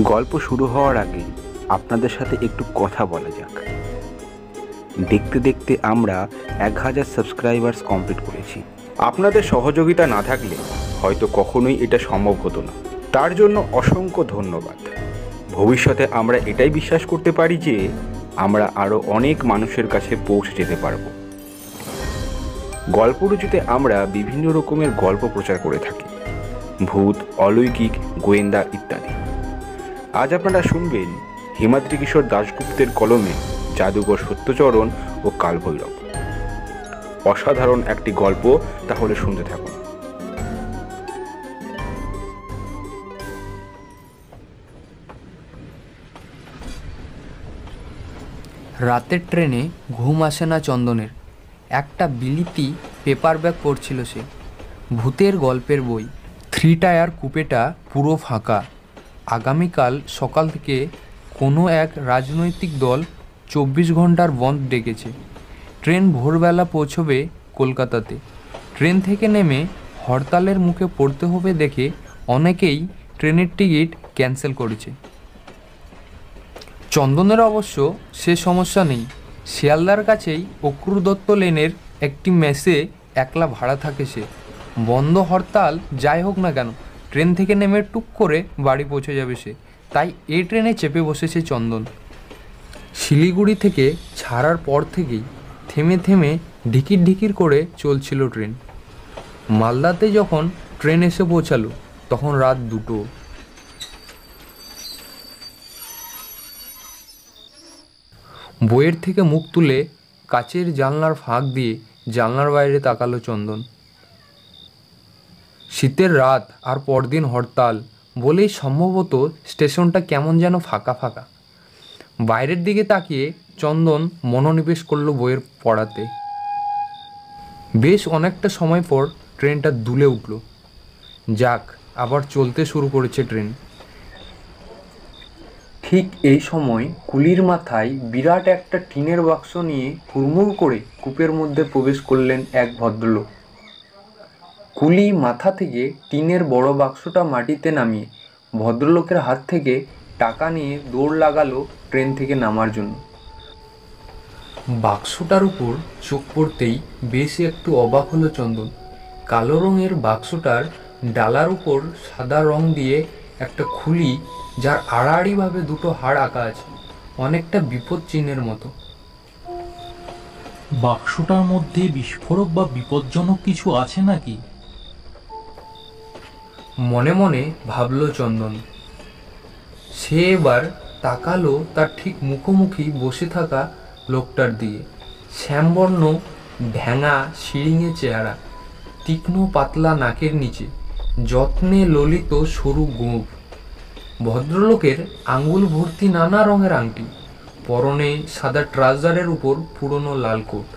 গল্প শুরু হওয়ার আগে আপনাদের সাথে একটু কথা বলা যাক। দেখতে দেখতে আমরা 1000 সাবস্ক্রাইবার্স কমপ্লিট করেছি। আপনাদের সহযোগিতা না থাকলে হয়তো কখনোই এটা সম্ভব হতো না। তার জন্য অসংখ্য ধন্যবাদ। ভবিষ্যতে আমরা এটাই বিশ্বাস করতে পারি যে আমরা আরও অনেক মানুষের কাছে পৌঁছে যেতে পারব। গল্পরুচিতে আমরা বিভিন্ন রকমের গল্প প্রচার করে থাকি, ভূত, অলৌকিক, গোয়েন্দা ইত্যাদি। আজ আপনারা শুনবেন হিমাদ্রি কিশোর দাশগুপ্তের কলমে জাদুঘর সত্যচরণ ও কালভৈরব। অসাধারণ একটি গল্প, তাহলে শুনতে থাকুন। রাতের ট্রেনে ঘুম আসে না চন্দনের। একটা বিলিতি পেপার ব্যাগ পড়ছিল সে। ভূতের গল্পের বই। 3 টায়ার কুপেটা পুরো ফাঁকা। আগামীকাল সকাল থেকে কোনো এক রাজনৈতিক দল 24 ঘন্টার বন্ধ ডেকেছে। ট্রেন ভোরবেলা পৌঁছবে কলকাতাতে। ট্রেন থেকে নেমে হরতালের মুখে পড়তে হবে দেখে অনেকেই ট্রেনের টিকিট ক্যান্সেল করেছে। চন্দনের অবশ্য সে সমস্যা নেই। শিয়ালদার কাছেই অক্রুর দত্ত লেনের একটি মেসে একলা ভাড়া থাকে সে। বন্ধ হরতাল যাই হোক না কেন, ট্রেন থেকে নেমে টুক করে বাড়ি পৌঁছে যাবে সে। তাই এই ট্রেনে চেপে বসেছে চন্দন। শিলিগুড়ি থেকে ছাড়ার পর থেকেই থেমে থেমে ঢিকির ঢিকির করে চলছিল ট্রেন। মালদাতে যখন ট্রেন এসে পৌঁছালো তখন রাত 2টো। বইয়ের থেকে মুখ তুলে কাচের জানলার ফাঁক দিয়ে জানলার বাইরে তাকালো চন্দন। শীতের রাত আর পরদিন হরতাল বলেই সম্ভবত স্টেশনটা কেমন যেন ফাঁকা ফাঁকা। বাইরের দিকে তাকিয়ে চন্দন মনোনিবেশ করলো বইয়ের পড়াতে। বেশ অনেকটা সময় পর ট্রেনটা দুলে উঠল। যাক, আবার চলতে শুরু করেছে ট্রেন। ঠিক এই সময় কুলির মাথায় বিরাট একটা টিনের বাক্স নিয়ে হুড়মুড় করে কূপের মধ্যে প্রবেশ করলেন এক ভদ্রলোক। কুলি মাথা থেকে টিনের বড় বাক্সটা মাটিতে নামিয়ে ভদ্রলোকের হাত থেকে টাকা নিয়ে দৌড় লাগালো ট্রেন থেকে নামার জন্য। বাক্সটার উপর চোখ পড়তেই বেশ একটু অবাক হলো চন্দন। কালো রঙের বাক্সটার ডালার উপর সাদা রং দিয়ে একটা খুলি, যার আড়াআড়িভাবে 2টো হাড় আঁকা আছে, অনেকটা বিপদ চিহ্নের মতো। বাক্সটার মধ্যে বিস্ফোরক বা বিপজ্জনক কিছু আছে নাকি? মনে মনে ভাবল চন্দন। সে এবার তাকালো তার ঠিক মুখোমুখি বসে থাকা লোকটার দিকে। শ্যামবর্ণ, ঢ্যাঙা শিরিঙে চেহারা, তীক্ষ্ণ পাতলা নাকের নিচে যত্নে ললিত সরু গোঁফ। ভদ্রলোকের আঙ্গুল ভর্তি নানা রঙের আংটি, পরনে সাদা ট্রাউজারের উপর পুরনো লাল কোট,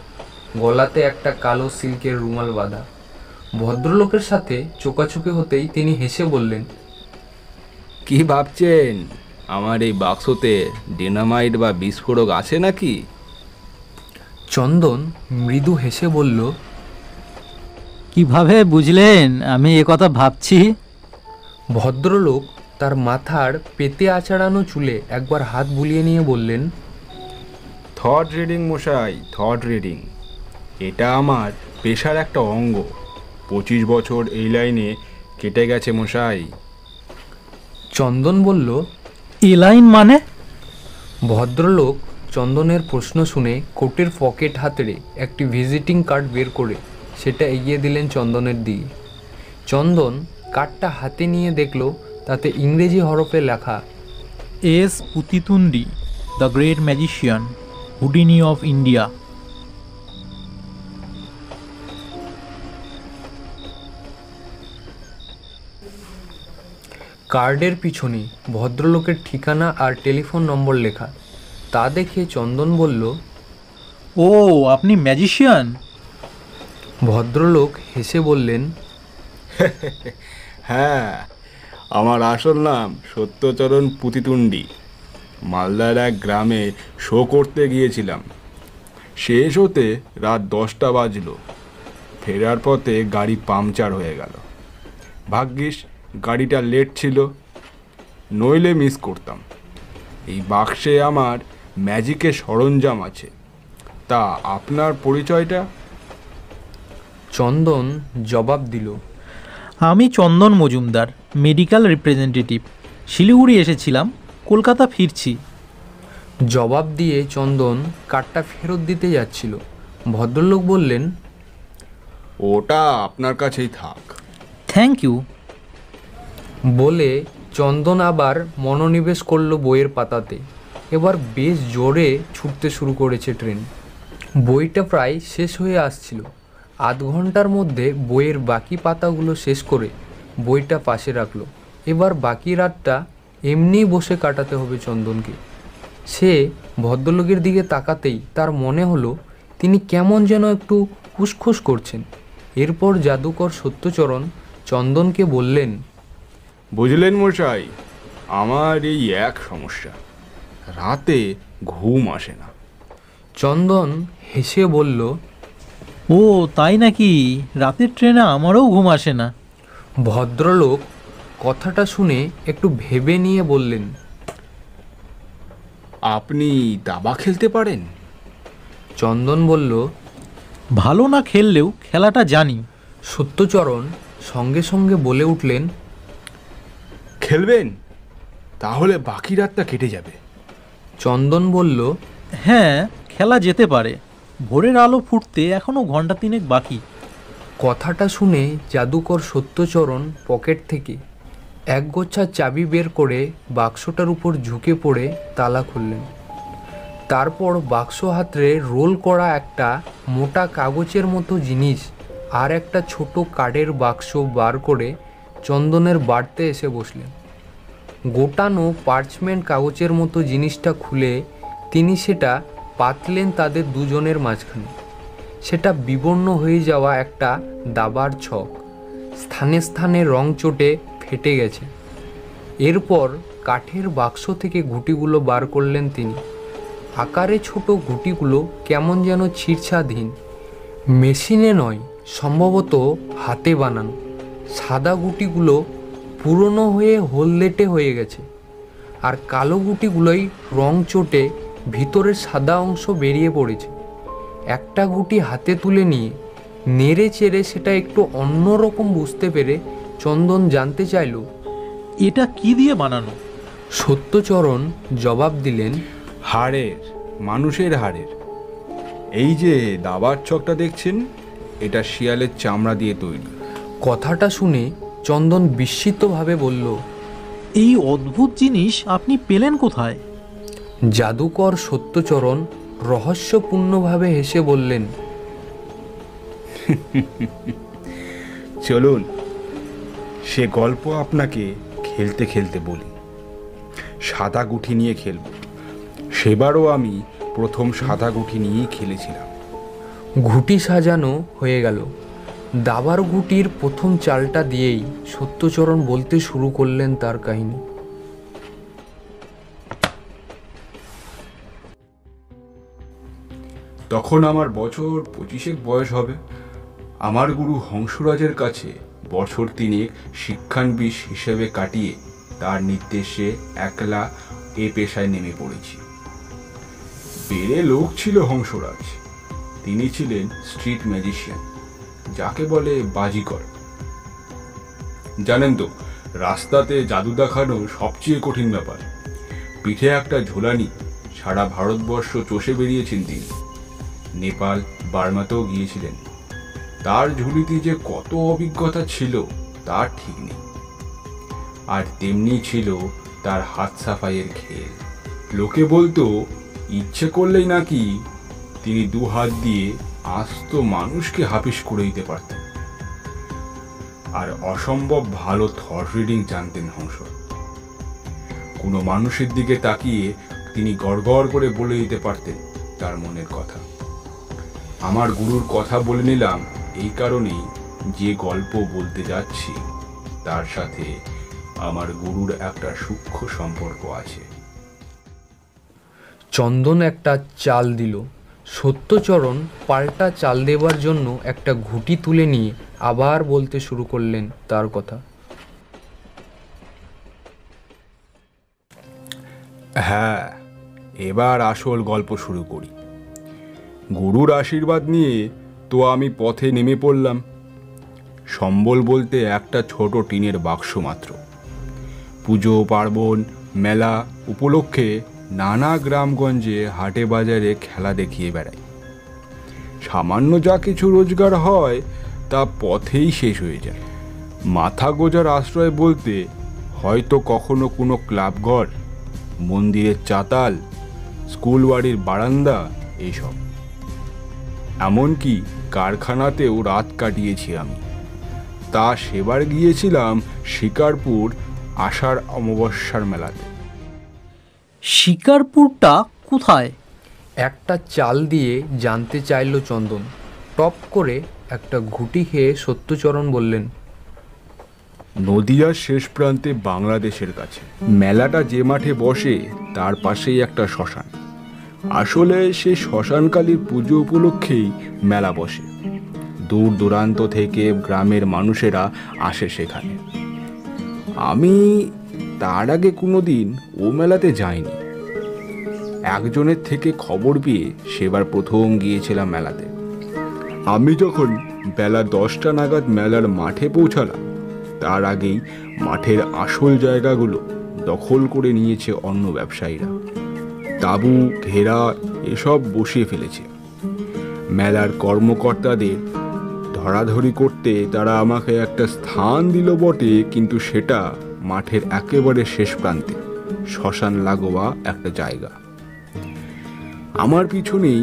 গলাতে একটা কালো সিল্কের রুমাল বাঁধা। ভদ্রলোকের সাথে চোকাচোকি হতেই তিনি হেসে বললেন, কি ভাবছেন? আমার এই বাক্সতে ডিনামাইট বা বিস্ফোরক আছে নাকি? চন্দন মৃদু হেসে বলল, কিভাবে বুঝলেন আমি একথা ভাবছি? ভদ্রলোক তার মাথার পেতে আছাড়ানো চুলে একবার হাত বুলিয়ে নিয়ে বললেন, থট রিডিং মশাই, থট রিডিং। এটা আমার পেশার একটা অঙ্গ। 25 বছর এই লাইনে কেটে গেছে মশাই। চন্দন বলল, এই লাইন মানে? ভদ্রলোক চন্দনের প্রশ্ন শুনে কোটের পকেট হাতড়ে একটি ভিজিটিং কার্ড বের করে সেটা এগিয়ে দিলেন চন্দনের দিকে। চন্দন কার্ডটা হাতে নিয়ে দেখল তাতে ইংরেজি হরফে লেখা, S Putitundi, the great magician, Houdini of India. কার্ডের পিছনে ভদ্রলোকের ঠিকানা আর টেলিফোন নম্বর লেখা। তা দেখে চন্দন বলল, ও, আপনি ম্যাজিশিয়ান? ভদ্রলোক হেসে বললেন, হ্যাঁ, আমার আসল নাম সত্যচরণ পুতিতুন্ডি। মালদার এক গ্রামে শো করতে গিয়েছিলাম। শেষ হতে রাত 10টা বাজলো। ফেরার পথে গাড়ি পাংচার হয়ে গেল। ভাগ্যিস গাড়িটা লেট ছিল। নইলে মিস করতাম। এই বাক্সে আমার ম্যাজিকের সরঞ্জাম আছে। তা আপনার পরিচয়টা? চন্দন জবাব দিল, আমি চন্দন মজুমদার, মেডিকেল রিপ্রেজেন্টেটিভ। শিলিগুড়ি এসেছিলাম, কলকাতা ফিরছি। জবাব দিয়ে চন্দন কার্ডটা ফেরত দিতে যাচ্ছিল। ভদ্রলোক বললেন, ওটা আপনার কাছেই থাক। Thank you. বলে চন্দন আবার মনোনিবেশ করলো বইয়ের পাতাতে। এবার বেশ জোরে ছুটতে শুরু করেছে ট্রেন। বইটা প্রায় শেষ হয়ে আসছিল। আধ ঘন্টার মধ্যে বইয়ের বাকি পাতাগুলো শেষ করে বইটা পাশে রাখলো। এবার বাকি রাতটা এমনিই বসে কাটাতে হবে চন্দনকে। সে ভদ্রলোকের দিকে তাকাতেই তার মনে হলো তিনি কেমন যেন একটু উসখুস করছেন। এরপর জাদুকর সত্যচরণ চন্দনকে বললেন, বুঝলেন মশাই, আমার এই এক সমস্যা, রাতে ঘুম আসে না। চন্দন হেসে বলল, ও তাই নাকি? রাতের ট্রেনে আমারও ঘুম আসে না। ভদ্রলোক কথাটা শুনে একটু ভেবে নিয়ে বললেন, আপনি দাবা খেলতে পারেন? চন্দন বলল, ভালো না খেললেও খেলাটা জানি। সত্যচরণ সঙ্গে সঙ্গে বলে উঠলেন, খেলবেন? তাহলে বাকি রাতটা কেটে যাবে। চন্দন বলল, হ্যাঁ, খেলা যেতে পারে। ভোরের আলো ফুটতে এখনও ঘন্টা তিনেক বাকি। কথাটা শুনে জাদুকর সত্যচরণ পকেট থেকে একগোছা চাবি বের করে বাক্সটার উপর ঝুঁকে পড়ে তালা খুললেন। তারপর বাক্স হাতড়ে রোল করা একটা মোটা কাগজের মতো জিনিস আর একটা ছোট কাঠের বাক্স বার করে চন্দনের বাড়তে এসে বসলেন। গোটানো পার্চমেন্ট কাগজের মতো জিনিসটা খুলে তিনি সেটা পাতলেন তাদের দুজনের মাঝখানে। সেটা বিবর্ণ হয়ে যাওয়া একটা দাবার ছক, স্থানে স্থানে রং চটে ফেটে গেছে। এরপর কাঠের বাক্স থেকে ঘুঁটিগুলো বার করলেন তিনি। আকারে ছোট ঘুঁটিগুলো কেমন যেন ছিঁড়ছাদহীন, মেশিনে নয়, সম্ভবত হাতে বানানো। সাদা গুটিগুলো পুরনো হয়ে হলদেটে হয়ে গেছে, আর কালো গুটিগুলোই রং চটে ভিতরের সাদা অংশ বেরিয়ে পড়েছে। একটা গুটি হাতে তুলে নিয়ে নেড়ে চেড়ে সেটা একটু অন্যরকম বুঝতে পেরে চন্দন জানতে চাইল, এটা কি দিয়ে বানানো? সত্যচরণ জবাব দিলেন, হাড়ের, মানুষের হাড়ের। এই যে দাবার ছকটা দেখছেন, এটা শিয়ালের চামড়া দিয়ে তৈরি। কথাটা শুনে চন্দন বিস্মিতভাবে বলল, এই অদ্ভুত জিনিস আপনি পেলেন কোথায়? জাদুকর সত্যচরণ রহস্যপূর্ণভাবে হেসে বললেন, চলুন সে গল্প আপনাকে খেলতে খেলতে বলি। সাদা গুঠি নিয়ে খেলব। সেবারও আমি প্রথম সাদা গুঠি নিয়েই খেলেছিলাম। ঘুঁটি সাজানো হয়ে গেল। দাবার ঘুঁটির প্রথম চালটা দিয়েই সত্যচরণ বলতে শুরু করলেন তার কাহিনী। তখন আমার বছর 25 বয়স হবে। আমার গুরু হংসরাজের কাছে বছর 3 শিক্ষানবিশ হিসেবে কাটিয়ে তার নির্দেশে একলা এ পেশায় নেমে পড়েছি। বেড়ে লোক ছিল হংসরাজ। তিনি ছিলেন স্ট্রিট ম্যাজিশিয়ান, যাকে বলে বাজিকর। জানেন তো, রাস্তাতে জাদু দেখানো সবচেয়ে কঠিন ব্যাপার। পিঠে একটা ঝোলানি সারা ভারতবর্ষ চষে বেরিয়েছেন তিনি। নেপাল, বার্মাতেও গিয়েছিলেন। তার ঝুলিতে যে কত অভিজ্ঞতা ছিল তার ঠিক নেই। আর তেমনি ছিল তার হাত সাফাইয়ের খেল। লোকে বলতো ইচ্ছে করলেই নাকি তিনি 2 হাত দিয়ে আস্ত মানুষকে হাফিস করে দিতে পারতেন। আর অসম্ভব ভালো থট রিডিং জানতেন হংস। কোনো মানুষের দিকে তাকিয়ে তিনি গড়গড় করে বলে দিতে পারতেন তার মনের কথা। আমার গুরুর কথা বলে নিলাম এই কারণেই, যে গল্প বলতে যাচ্ছি তার সাথে আমার গুরুর একটা সূক্ষ্ম সম্পর্ক আছে। চন্দন একটা চাল দিল। সত্যচরণ পাল্টা চাল দেবার জন্য একটা ঘুঁটি তুলে নিয়ে আবার বলতে শুরু করলেন তার কথা। হ্যাঁ, এবার আসল গল্প শুরু করি। গুরুর আশীর্বাদ নিয়ে তো আমি পথে নেমে পড়লাম। সম্বল বলতে একটা ছোট টিনের বাক্স মাত্র। পুজো পার্বণ মেলা উপলক্ষে নানা গ্রামগঞ্জে হাটে বাজারে খেলা দেখিয়ে বেড়াই। সামান্য যা কিছু রোজগার হয় তা পথেই শেষ হয়ে যায়। মাথা গোজার আশ্রয় বলতে হয়তো কখনো কোনো ক্লাবঘর, মন্দিরের চাতাল, স্কুল বাড়ির বারান্দা, এইসব। এমনকি কারখানাতেও রাত কাটিয়েছি আমি। তা সেবার গিয়েছিলাম শিকারপুর আষাঢ় অমাবস্যার মেলাতে। শিকারপুরটা কোথায়? একটা চাল দিয়ে জানতে চাইল চন্দন। টপ করে একটা ঘুঁটি খেয়ে সত্যচরণ বললেন, নদিয়ার শেষ প্রান্তে, বাংলাদেশের কাছে। মেলাটা যে মাঠে বসে তার পাশেই একটা শ্মশান। আসলে সেই শ্মশানকালীর পুজো উপলক্ষেই মেলা বসে। দূর দূরান্ত থেকে গ্রামের মানুষেরা আসে সেখানে। আমি তার আগে কোনোদিন ও মেলাতে যাইনি। একজনের থেকে খবর পেয়ে সেবার প্রথম গিয়েছিলাম মেলাতে। আমি যখন বেলা 10টা নাগাদ মেলার মাঠে পৌঁছালাম, তার আগেই মাঠের আসল জায়গাগুলো দখল করে নিয়েছে অন্য ব্যবসায়ীরা। তাঁবু, ঘেরা এসব বসিয়ে ফেলেছে। মেলার কর্মকর্তাদের ধরাধরি করতে তারা আমাকে একটা স্থান দিল বটে, কিন্তু সেটা মাঠের একেবারে শেষ প্রান্তে, শ্মশান লাগোয়া একটা জায়গা। আমার পিছনেই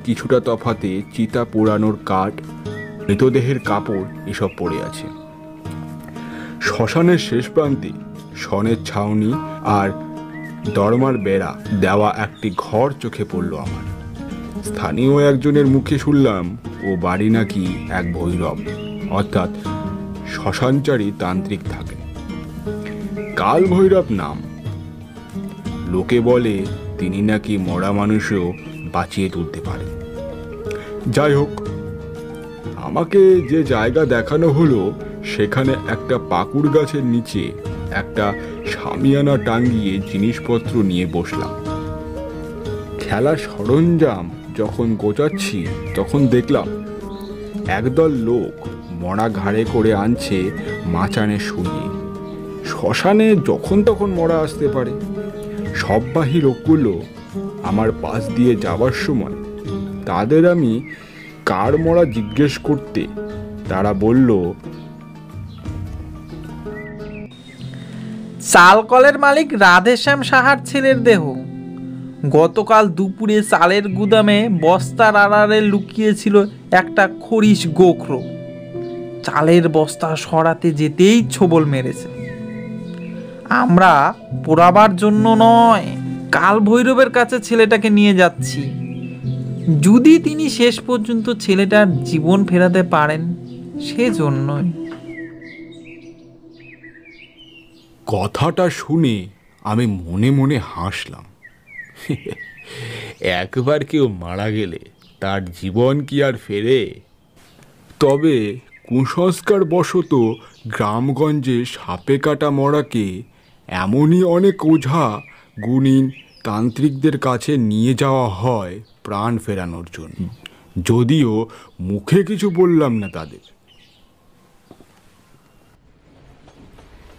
কিছুটা তফাতে চিতা পোড়ানোর কাঠ, মৃতদেহের কাপড় এসব পড়ে আছে। শ্মশানের শেষ প্রান্তে সনের ছাউনি আর দরমার বেড়া দেওয়া একটি ঘর চোখে পড়ল আমার। স্থানীয় একজনের মুখে শুনলাম ও বাড়ি নাকি এক ভৈরব, অর্থাৎ শ্মশানচারী তান্ত্রিক থাকে। কাল ভৈরব নাম। লোকে বলে তিনি নাকি মরা মানুষও বাঁচিয়ে তুলতে পারে। যাই হোক, আমাকে যে জায়গা দেখানো হলো সেখানে একটা পাকুড় গাছের নিচে একটা শামিয়ানা টাঙ্গিয়ে জিনিসপত্র নিয়ে বসলাম। খেলার সরঞ্জাম যখন গোছাচ্ছি তখন দেখলাম একদল লোক মরা ঘাড়ে করে আনছে মাচানে শুয়ে। শ্মশানে যখন তখন মরা আসতে পারে। সববাহী লোকগুলো আমার পাশ দিয়ে যাবার সময় তাদের আমি কার মরা জিজ্ঞেস করতে তারা বলল, চালকলের মালিক রাধেশ্যাম সাহার ছেলের দেহ। গতকাল দুপুরে চালের গুদামে বস্তার আড়ালে লুকিয়েছিল একটা খরিশ গোখরো। চালের বস্তা সরাতে যেতেই ছোবল মেরেছে। আমরা পোড়াবার জন্য নয়, কাল ভৈরবের কাছে ছেলেটাকে নিয়ে যাচ্ছি। যদি তিনি শেষ পর্যন্ত ছেলেটার জীবন ফেরাতে পারেন সেজন্যই। কথাটা শুনে আমি মনে মনে হাসলাম। একবার কেউ মারা গেলে তার জীবন কি আর ফেরে? তবে কুসংস্কার বশত গ্রামগঞ্জে সাপে কাটা মরাকে এমনই অনেক ওঝা, গুণিন, তান্ত্রিকদের কাছে নিয়ে যাওয়া হয় প্রাণ ফেরানোর জন্য। যদিও মুখে কিছু বললাম না তাদের।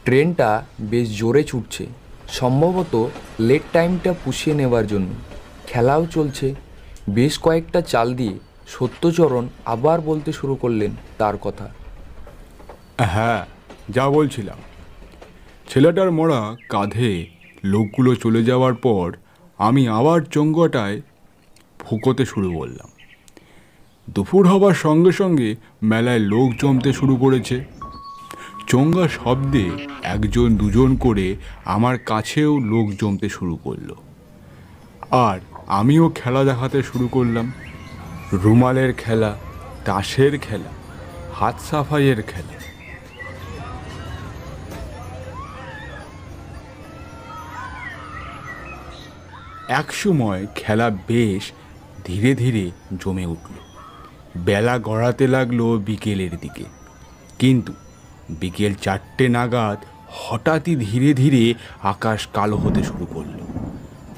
ট্রেনটা বেশ জোরে ছুটছে, সম্ভবত লেট টাইমটা পুষিয়ে নেবার জন্য। খেলাও চলছে। বেশ কয়েকটা চাল দিয়ে সত্যচরণ আবার বলতে শুরু করলেন তার কথা। হ্যাঁ, যা বলছিলাম, ছেলেটার মরা কাঁধে লোকগুলো চলে যাওয়ার পর আমি আবার চোঙ্গাটায় ফুকোতে শুরু করলাম। দুপুর হবার সঙ্গে সঙ্গে মেলায় লোক জমতে শুরু করেছে। চোঙ্গা শব্দে একজন দুজন করে আমার কাছেও লোক জমতে শুরু করলো। আর আমিও খেলা দেখাতে শুরু করলাম। রুমালের খেলা, তাসের খেলা, হাত সাফাইয়ের খেলা। একসময় খেলা বেশ ধীরে ধীরে জমে উঠল। বেলা গড়াতে লাগলো বিকেলের দিকে, কিন্তু বিকেল 4টে নাগাদ হঠাৎই ধীরে ধীরে আকাশ কালো হতে শুরু করলো।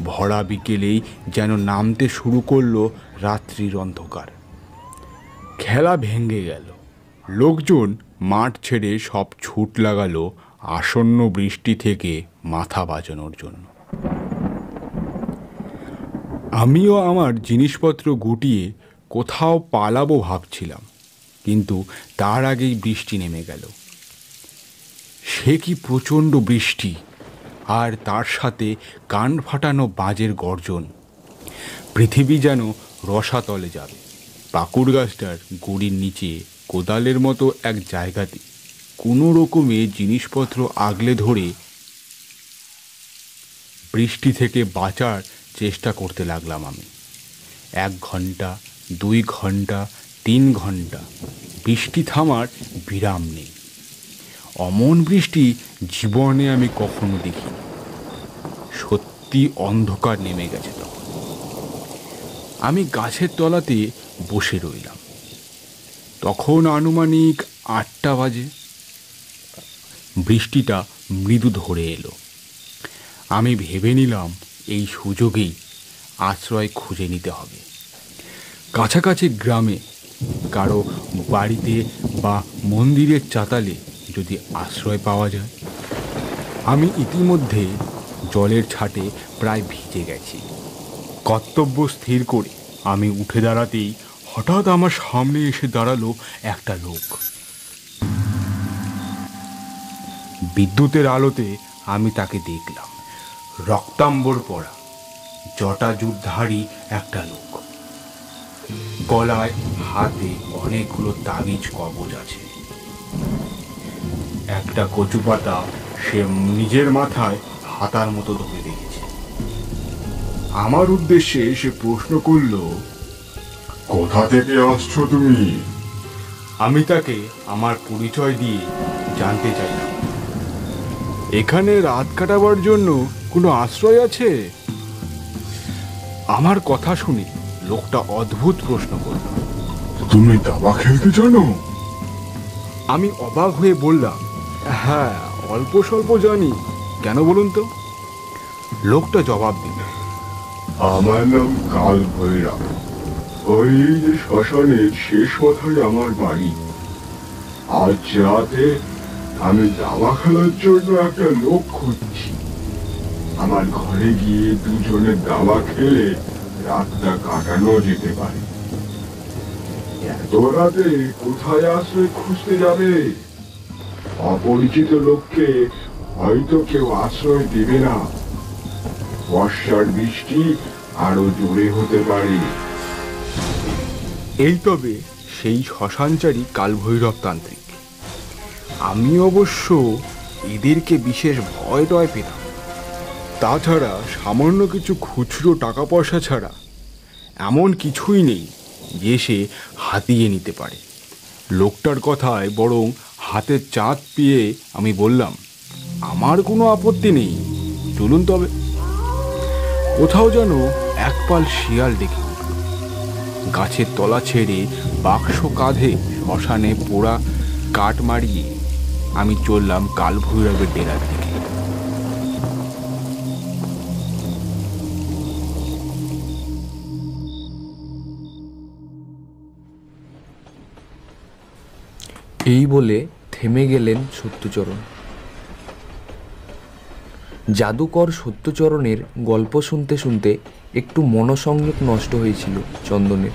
ভরা বিকেলেই যেন নামতে শুরু করলো রাত্রির অন্ধকার। খেলা ভেঙে গেল। লোকজন মাঠ ছেড়ে সব ছুট লাগালো আসন্ন বৃষ্টি থেকে মাথা বাঁচানোর জন্য। আমিও আমার জিনিসপত্র গুটিয়ে কোথাও পালাবো ভাবছিলাম, কিন্তু তার আগেই বৃষ্টি নেমে গেল। সে কি প্রচণ্ড বৃষ্টি, আর তার সাথে কান ফাটানো বাজের গর্জন। পৃথিবী যেন রসাতলে যাবে। পাকুড় গাছটার গুড়ির নিচে কোদালের মতো এক জায়গাতে কোনো রকমে জিনিসপত্র আগলে ধরে বৃষ্টি থেকে বাঁচার চেষ্টা করতে লাগলাম আমি। 1 ঘন্টা, 2 ঘন্টা, 3 ঘন্টা বৃষ্টি থামার বিরাম নেই। অমন বৃষ্টি জীবনে আমি কখনো দেখিনি। সত্যি অন্ধকার নেমে গেছে তখন। আমি গাছের তলাতে বসে রইলাম। তখন আনুমানিক 8টা বাজে। বৃষ্টিটা মৃদু ধরে এলো। আমি ভেবে নিলাম এই সুযোগেই আশ্রয় খুঁজে নিতে হবে। কাছাকাছি গ্রামে কারো বাড়িতে বা মন্দিরের চাতালে যদি আশ্রয় পাওয়া যায়। আমি ইতিমধ্যে জলের ছাটে প্রায় ভিজে গেছি। কর্তব্য স্থির করে আমি উঠে দাঁড়াতেই হঠাৎ আমার সামনে এসে দাঁড়ালো একটা লোক। বিদ্যুতের আলোতে আমি তাকে দেখলাম। রক্তাম্বর পরা, জটা জুটধারী একটা লোক। গলায় হাতে অনেকগুলো তাবিজ কবজ আছে। একটা কচু পাতা সে নিজের মাথায় হাতার মতো ধরে রেখেছে। আমার উদ্দেশ্যে সে প্রশ্ন করল, কোথা থেকে আসছো তুমি? আমি তাকে আমার পরিচয় দিয়ে জানতে চাইলাম, এখানে রাত কাটাবার জন্য কোনো আশ্রয় আছে? আমার কথা শুনে লোকটা অদ্ভুত প্রশ্ন করল, তুমি দাবা খেলতে জানো? আমি অবাক হয়ে বললাম, হ্যাঁ, অল্প স্বল্প জানি। কেন বলুন তো? লোকটা জবাব দিল, আমার নাম কাল ভৈরব। ওই যে শ্মশানের শেষ মাথায় আমার বাড়ি। আজ রাতে আমি দাবা খেলার জন্য একটা লোক খুঁজছি। আমার ঘরে গিয়ে দুজনে দাবা খেলে রাতটা কাটানো যেতে পারে। এত রাতে কোথায় আশ্রয় খুঁজতে যাবে? অপরিচিত লোককে হয়তো কেউ আশ্রয় দেবে না। বর্ষার বৃষ্টি আরো জোরে হতে পারে। এই তবে সেই শ্মশানচারী কালভৈরব তান্ত্রিক। আমি অবশ্য এদেরকে বিশেষ ভয় টয় পেতাম। তাছাড়া সামান্য কিছু খুচরো টাকা পয়সা ছাড়া এমন কিছুই নেই যে সে হাতিয়ে নিতে পারে। লোকটার কথায় বরং হাতের চাঁদ পেয়ে আমি বললাম, আমার কোনো আপত্তি নেই, চলুন তবে। কোথাও যেন একপাল শিয়াল ডেকে উঠল। গাছের তলা ছেড়ে বাক্স কাঁধে শ্মশানে পোড়া কাঠ মারিয়ে আমি চললাম কালভৈরবের ডেরার দিকে। এই বলে থেমে গেলেন সত্যচরণ। জাদুকর সত্যচরণের গল্প শুনতে শুনতে একটু মনসংযোগ নষ্ট হয়েছিল চন্দনের।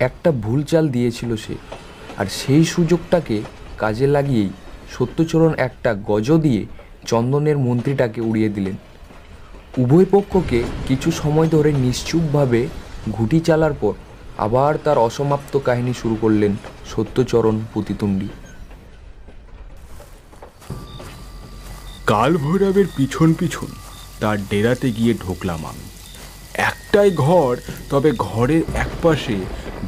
একটা ভুল চাল দিয়েছিল সে, আর সেই সুযোগটাকে কাজে লাগিয়েই সত্যচরণ একটা গজ দিয়ে চন্দনের মন্ত্রীটাকে উড়িয়ে দিলেন। উভয় পক্ষকে কিছু সময় ধরে নিশ্চুপভাবে ঘুঁটি চালার পর আবার তার অসমাপ্ত কাহিনী শুরু করলেন সত্যচরণ পুতিতুণ্ডী। কালভৈরবের পিছন পিছন তার ডেরাতে গিয়ে ঢুকলাম আমি। একটাই ঘর, তবে ঘরের একপাশে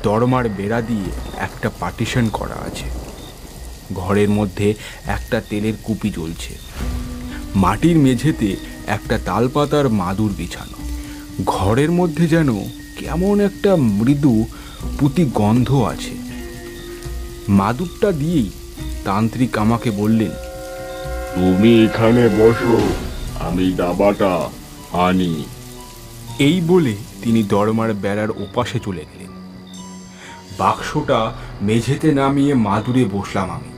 দরমার বেড়া দিয়ে একটা পার্টিশন করা আছে। ঘরের মধ্যে একটা তেলের কুপি জ্বলছে। মাটির মেঝেতে একটা তালপাতার মাদুর বিছানো। ঘরের মধ্যে যেন কেমন একটা মৃদু পুঁতি গন্ধ আছে। মাদুরটা দিয়েই তান্ত্রিক আমাকে বললেন, তুমি এখানে বসো, আমি দাবাটা আনি। এই বলে তিনি দরমার বেড়ার ওপাশে চলে গেলেন। বাক্সটা মেঝেতে নামিয়ে মাদুরে বসলাম আমি।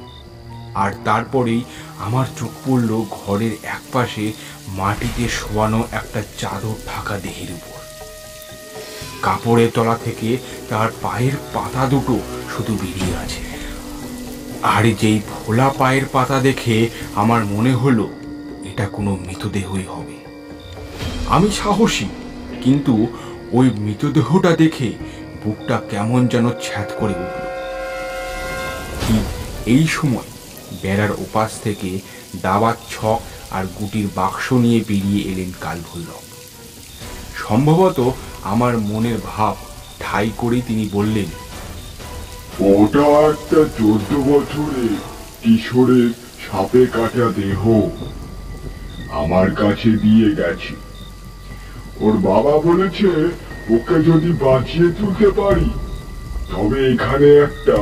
আর তারপরেই আমার চোখ পড়ল ঘরের একপাশে মাটিতে শোয়ানো একটা চাদর ঢাকা দেহের উপর। কাপড়ের তলা থেকে তার পায়ের পাতা দুটো শুধু বেরিয়ে আছে। আর যেই ফোলা পায়ের পাতা দেখে আমার মনে হলো এটা কোনো মৃতদেহই হবে। আমি সাহসী, কিন্তু ওই মৃতদেহটা দেখে বুকটা কেমন যেন ছ্যাঁত করে উঠল। ঠিক এই সময় বেড়ার ওপাশ থেকে দাবার ছক আর গুটির বাক্স নিয়ে বেরিয়ে এলেন কালভৈরব। সম্ভবত আমার মনের ভাব ঠাই করে তিনি বললেন, ওটা একটা 14 বছরের কিশোরের সাপে কাটা দেহ আমার কাছে দিয়ে গেছে। ওর বাবা বলেছে ওকে যদি বাঁচিয়ে তুলতে পারি তবে এখানে একটা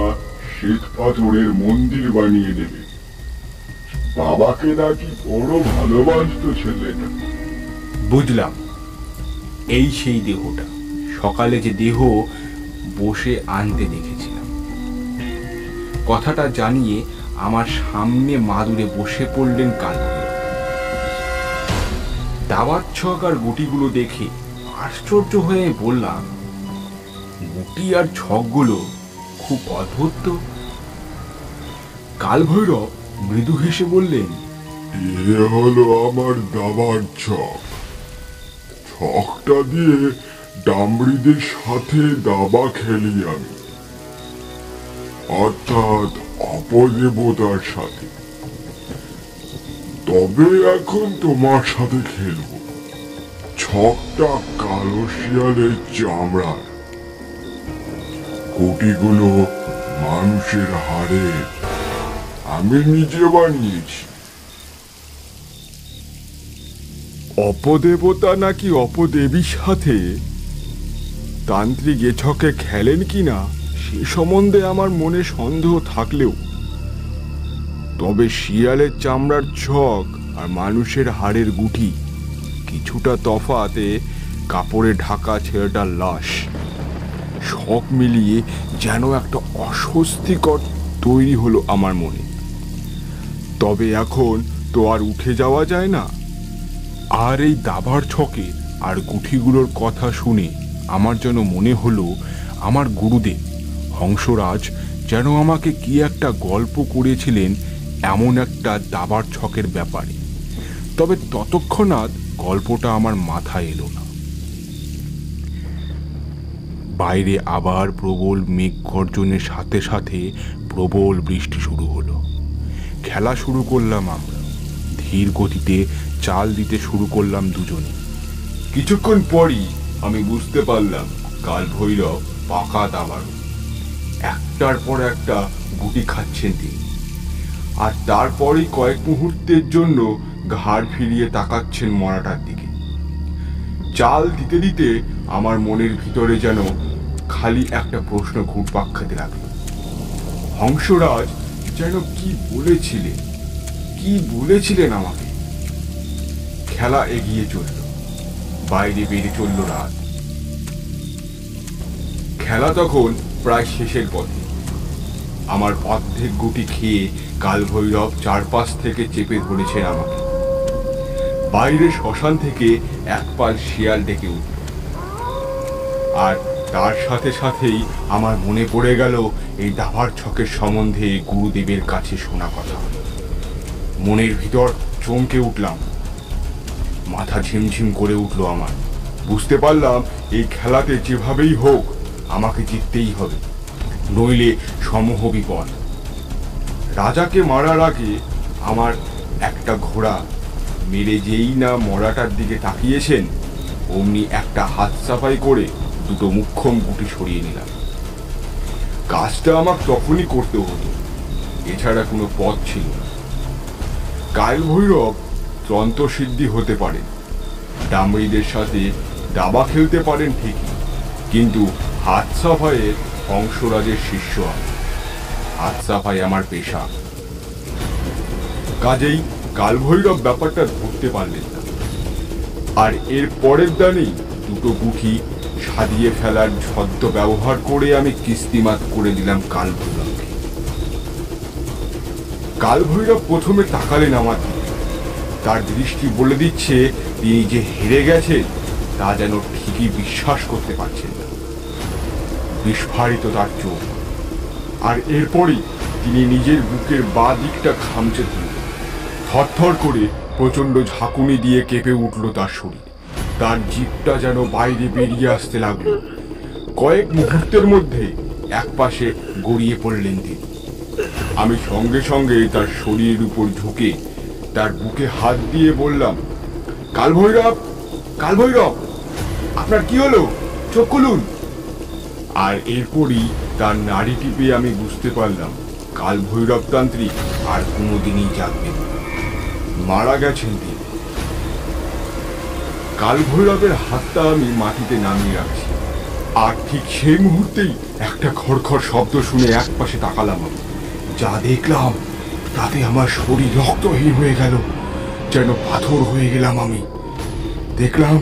শ্বেত পাথরের মন্দির বানিয়ে দেবে। বাবাকে নাকি বড় ভালোবাসতো ছেলেটা। বুঝলাম, এই সেই দেহটা সকালে যে দেহ বসে আনতে দেখেছিলাম। কথাটা জানিয়ে আমার সামনে মাদুরে বসে পড়লেন কালভৈরব। দাবার ছক আর গুটিগুলো দেখে আশ্চর্য হয়ে বললাম, গুটি আর ছকগুলো খুব অদ্ভুত তো। কালভৈরব মৃদু হেসে বললেন, এ হলো আমার দাবার ছক। ছকটা দিয়ে ডামরিদের সাথে দাবা খেলি আমি, অর্থাৎ অপদেবতার সাথে। তবে এখন তোমার সাথে খেলব। ছকটা কালো শিয়ালের চামড়ার, গুটিগুলো মানুষের হাড়ের, আমি নিজে বানিয়েছি। অপদেবতা নাকি অপদেবীর সাথে তান্ত্রিক এ ছকে খেলেন কিনা সে সম্বন্ধে আমার মনে সন্দেহ থাকলেও, তবে শিয়ালের চামড়ার ছক আর মানুষের হাড়ের গুটি কিছুটা তফাতে কাপড়ে ঢাকা ছেলেটার লাশ, সব মিলিয়ে যেন একটা অস্বস্তিকর তৈরি হলো আমার মনে। তবে এখন তো আর উঠে যাওয়া যায় না। আর এই দাবার ছকে আর গুঠিগুলোর কথা শুনে আমার যেন মনে হলো আমার গুরুদেব হংসরাজ যেন আমাকে কি একটা গল্প করেছিলেন এমন একটা দাবার ছকের ব্যাপারে। তবে ততক্ষণাৎ গল্পটা আমার মাথায় এলো না। বাইরে আবার প্রবল মেঘ গর্জনের সাথে সাথে প্রবল বৃষ্টি শুরু হলো। খেলা শুরু করলাম আমরা। ধীর গতিতে চাল দিতে শুরু করলাম দুজনে। কিছুক্ষণ পরই আমি বুঝতে পারলাম কালভৈরব পাকা দাবাড়ু। একটার পর একটা গুটি খাচ্ছেন তিনি, আর তারপরেই কয়েক মুহূর্তের জন্য ঘাড় ফিরিয়ে তাকাচ্ছেন মরাটার দিকে। চাল দিতে দিতে আমার মনের ভিতরে যেন খালি একটা প্রশ্ন ঘুরপাক খেতে লাগলো। হংসরাজ যেন কি বলেছিলেন আমাকে। খেলা এগিয়ে চলল, বাইরে বেড়ে চলল রাত। খেলা তখন প্রায় শেষের পথে। আমার অর্ধেক গুটি খেয়ে কালভৈরব চারপাশ থেকে চেপে ধরেছেন আমাকে। বাইরে শ্মশান থেকে এক পাল শিয়াল ডেকে উঠল, আর তার সাথে সাথেই আমার মনে পড়ে গেল এই দাবার ছকের সম্বন্ধে গুরুদেবের কাছে শোনা কথা। মনের ভিতর চমকে উঠলাম, মাথা ঝিমঝিম করে উঠল আমার। বুঝতে পারলাম এই খেলাতে যেভাবেই হোক আমাকে জিততেই হবে, নইলে সমূহ বিপদ। রাজাকে মারার আগে আমার একটা ঘোড়া মেরে যেই না মরাটার দিকে তাকিয়েছেন, অমনি একটা হাত সাফাই করে দুটো মুখ্যম গুটি সরিয়ে নিলাম। কাজটা আমার তখনই করতে হতো, এছাড়া কোনো পথ ছিল না। কালভৈরব তন্ত্রসিদ্ধি হতে পারেন, ডামরিদের সাথে দাবা খেলতে পারেন ঠিকই, কিন্তু হাত সাফাইয়ের হংসরাজের শিষ্য আমি। হাত সাফাই আমার পেশা। কাজেই কালভৈরব ব্যাপারটা ধরতে পারলেন না, আর এর পরের দানেই দুটো গুঠি সাজিয়ে ফেলার ছদ্ম ব্যবহার করে আমি কিস্তিমাত করে দিলাম কালভৈরবকে। কালভৈরব প্রথমে তাকালেন আমার দিকে। তার দৃষ্টি বলে দিচ্ছে তিনি যে হেরে গেছেন তা যেন ঠিকই বিশ্বাস করতে পারছেন না। বিস্ফারিত তার চোখ, আর এরপরই তিনি নিজের বুকের বাঁ দিকটা খামচে ধরলেন। থরথর করে প্রচন্ড ঝাঁকুনি দিয়ে কেঁপে উঠল তার শরীর। তার জিভটা যেন বাইরে বেরিয়ে আসতে লাগলো। কয়েক মুহূর্তের মধ্যে একপাশে গড়িয়ে পড়লেন তিনি। আমি সঙ্গে সঙ্গে তার শরীরের উপর ঝুঁকে তার বুকে হাত দিয়ে বললাম, কালভৈরব, কালভৈরব, আপনার কি হলো? চোখ খুলুন। আর এরপরই তার নাড়ি টিপে আমি বুঝতে পারলাম কালভৈরব তান্ত্রিক আর কোনোদিনই জাগবেন না, মারা গেছেন তিনি। কালভৈরবের হাতটা আমি মাটিতে নামিয়ে রাখছি, আর ঠিক সেই মুহূর্তেই একটা খড়খড় শব্দ শুনে একপাশে তাকালাম। আমি যা দেখলাম তাতে আমার শরীর রক্তহীন হয়ে গেল, যেন পাথর হয়ে গেলাম আমি। দেখলাম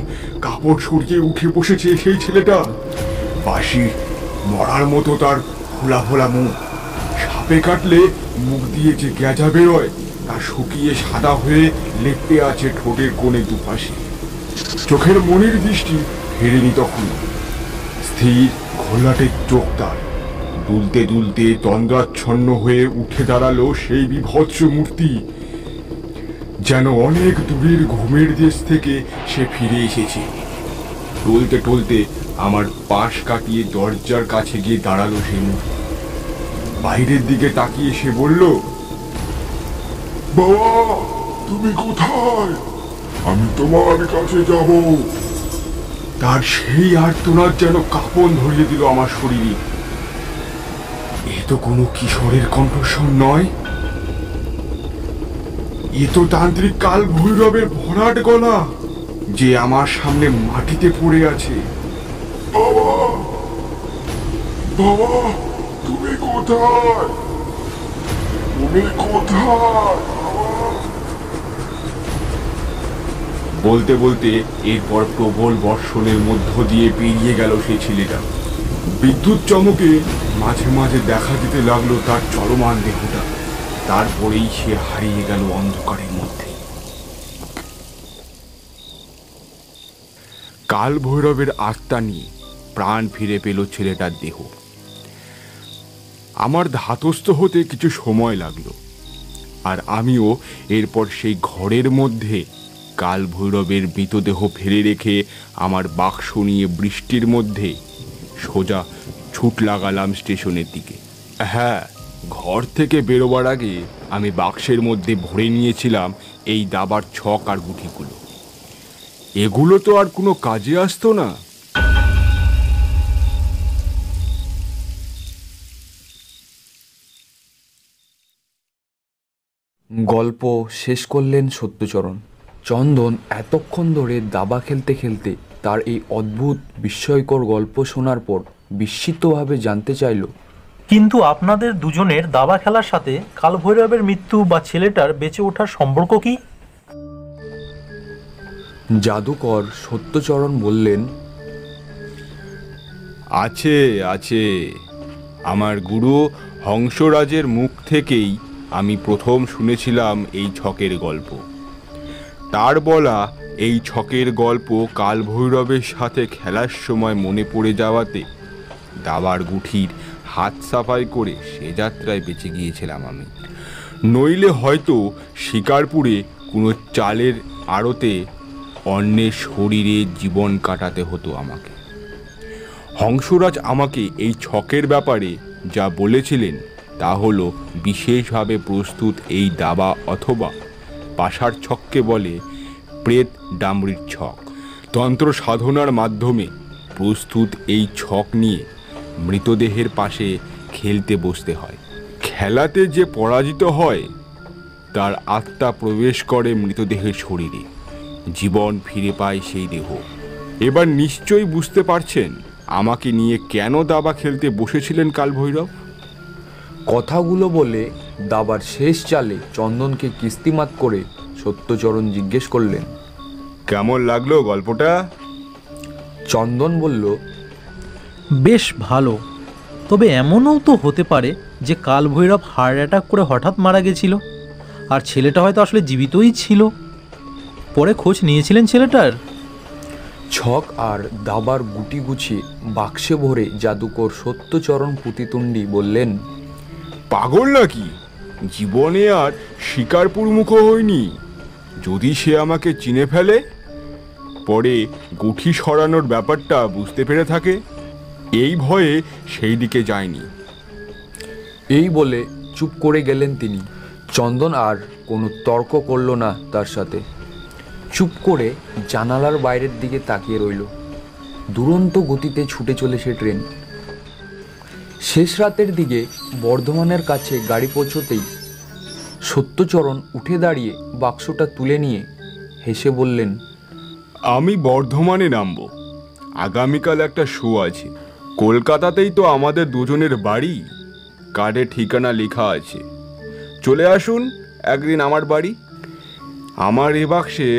কাপড় সরিয়ে উঠে বসেছে সেই ছেলেটা। বাঁশি মরার মতো তার ফোলা ফোলা মুখ, সাপে কাটলে মুখ দিয়ে যে গেঁজা বেরোয় তা শুকিয়ে সাদা হয়ে লেপটে আছে ঠোঁটের কোণে দুপাশে। চোখের মনির দৃষ্টি ফেরেনি তখন। স্থির ঘোলাটে চোখ তার। দুলতে দুলতে তন্দ্রাচ্ছন্ন হয়ে উঠে দাঁড়ালো সেই বিভৎস মূর্তি, যেন অনেক দূরের ঘুমের দেশ থেকে সে ফিরে এসেছে। টলতে টলতে আমার পাশ কাটিয়ে দরজার কাছে গিয়ে দাঁড়ালো সেই মূর্তি। বাইরের দিকে তাকিয়ে সে বলল, বাবা, তুমি কোথায়? আমি তোমার কাছে যাব। তার সেই আর্তনাদ যেন কাঁপন ধরিয়ে দিল আমার শরীরে। এ তো কোনো কিশোরের কণ্ঠস্বর নয়, এ তো তান্ত্রিক কালভৈরবের ভরাট গলা, যে আমার সামনে মাটিতে পড়ে আছে। বাবা, বাবা, তুমি কোথায়? তুমি কোথায়? বলতে বলতে এরপর প্রবল বর্ষণের মধ্য দিয়ে পেরিয়ে গেল সেই ছেলেটা। বিদ্যুৎ চমকে মাঝে মাঝে দেখা দিতে লাগলো তার চলমান দেহটা। তারপরেই সে হারিয়ে গেল অন্ধকারের মধ্যে। কালভৈরবের আত্মা নিয়ে প্রাণ ফিরে পেল ছেলেটার দেহ। আমার ধাতস্থ হতে কিছু সময় লাগলো, আর আমিও এরপর সেই ঘরের মধ্যে কালভৈরবের মৃতদেহ ফেলে রেখে আমার বাক্স নিয়ে বৃষ্টির মধ্যে সোজা ছুট লাগালাম স্টেশনের দিকে। হ্যাঁ, ঘর থেকে বেরোবার আগে আমি বাক্সের মধ্যে ভরে নিয়েছিলাম এই দাবার ছক আর গুটিগুলো। এগুলো তো আর কোনো কাজে আসতো না। গল্প শেষ করলেন সত্যচরণ। চন্দন এতক্ষণ ধরে দাবা খেলতে খেলতে তার এই অদ্ভুত বিস্ময়কর গল্প শোনার পর বিস্মিতভাবে জানতে চাইল, কিন্তু আপনাদের দুজনের দাবা খেলার সাথে কালভৈরবের মৃত্যু বা ছেলেটার বেঁচে ওঠার সম্পর্ক কি? জাদুকর সত্যচরণ বললেন, আছে আছে, আমার গুরু হংসরাজের মুখ থেকেই আমি প্রথম শুনেছিলাম এই ছকের গল্প। তার বলা এই ছকের গল্প কালভৈরবের সাথে খেলার সময় মনে পড়ে যাওয়াতে দাবার গুঠির হাত সাফাই করে সে যাত্রায় বেঁচে গিয়েছিলাম আমি। নইলে হয়তো শিকারপুরে কোনো চালের আড়তে অন্যের শরীরে জীবন কাটাতে হতো আমাকে। হংসরাজ আমাকে এই ছকের ব্যাপারে যা বলেছিলেন তা হলো বিশেষভাবে প্রস্তুত এই দাবা অথবা পাশার ছককে বলে প্রেত ডামরির ছক। তন্ত্র সাধনার মাধ্যমে প্রস্তুত এই ছক নিয়ে মৃতদেহের পাশে খেলতে বসতে হয়। খেলাতে যে পরাজিত হয় তার আত্মা প্রবেশ করে মৃতদেহের শরীরে, জীবন ফিরে পায় সেই দেহ। এবার নিশ্চয়ই বুঝতে পারছেন আমাকে নিয়ে কেন দাবা খেলতে বসেছিলেন কালভৈরব। কথাগুলো বলে দাবার শেষ চালে চন্দনকে কিস্তিমাত করে সত্যচরণ জিজ্ঞেস করলেন, কেমন লাগলো গল্পটা? চন্দন বলল, বেশ ভালো, তবে এমনও তো হতে পারে যে কালভৈরব হার্ট অ্যাটাক করে হঠাৎ মারা গেছিল, আর ছেলেটা হয়তো আসলে জীবিতই ছিল। পরে খোঁজ নিয়েছিলেন ছেলেটার? ছক আর দাবার গুটি গুছিয়ে বাক্সে ভরে জাদুকর সত্যচরণ পুতিতুণ্ডি বললেন, পাগল নাকি? জীবনে আর শিকারপুর মুখো হয়নি। যদি সে আমাকে চিনে ফেলে, পরে গুঠি সরানোর ব্যাপারটা বুঝতে পেরে থাকে, এই ভয়ে সেই দিকে যায়নি। এই বলে চুপ করে গেলেন তিনি। চন্দন আর কোনো তর্ক করল না তার সাথে। চুপ করে জানালার বাইরের দিকে তাকিয়ে রইল। দুরন্ত গতিতে ছুটে চলেছে ট্রেন। শেষ রাতের দিকে বর্ধমানের কাছে গাড়ি পৌঁছতেই সত্যচরণ উঠে দাঁড়িয়ে বাক্সটা তুলে নিয়ে হেসে বললেন, আমি বর্ধমানে নামবো। আগামীকাল একটা শো আছে। কলকাতাতেই তো আমাদের দুজনের বাড়ি। কার্ডে ঠিকানা লেখা আছে। চলে আসুন একদিন আমার বাড়ি। আমার এ বাক্সে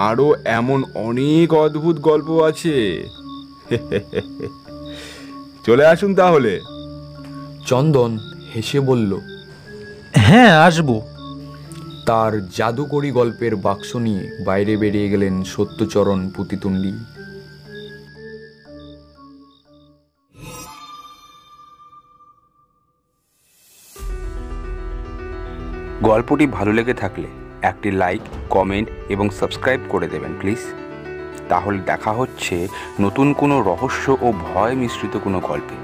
আরও এমন অনেক অদ্ভুত গল্প আছে। চলে আসুন তাহলে। চন্দন হেসে বলল, হ্যাঁ, আসবো। তার জাদুকরি গল্পের বাক্স নিয়ে বাইরে বেরিয়ে গেলেন সত্যচরণ পুতিতুণ্ডি। গল্পটি ভালো লেগে থাকলে একটি লাইক, কমেন্ট এবং সাবস্ক্রাইব করে দেবেন প্লিজ। তাহলে দেখা হচ্ছে নতুন কোনো রহস্য ও ভয় মিশ্রিত কোনো গল্পে।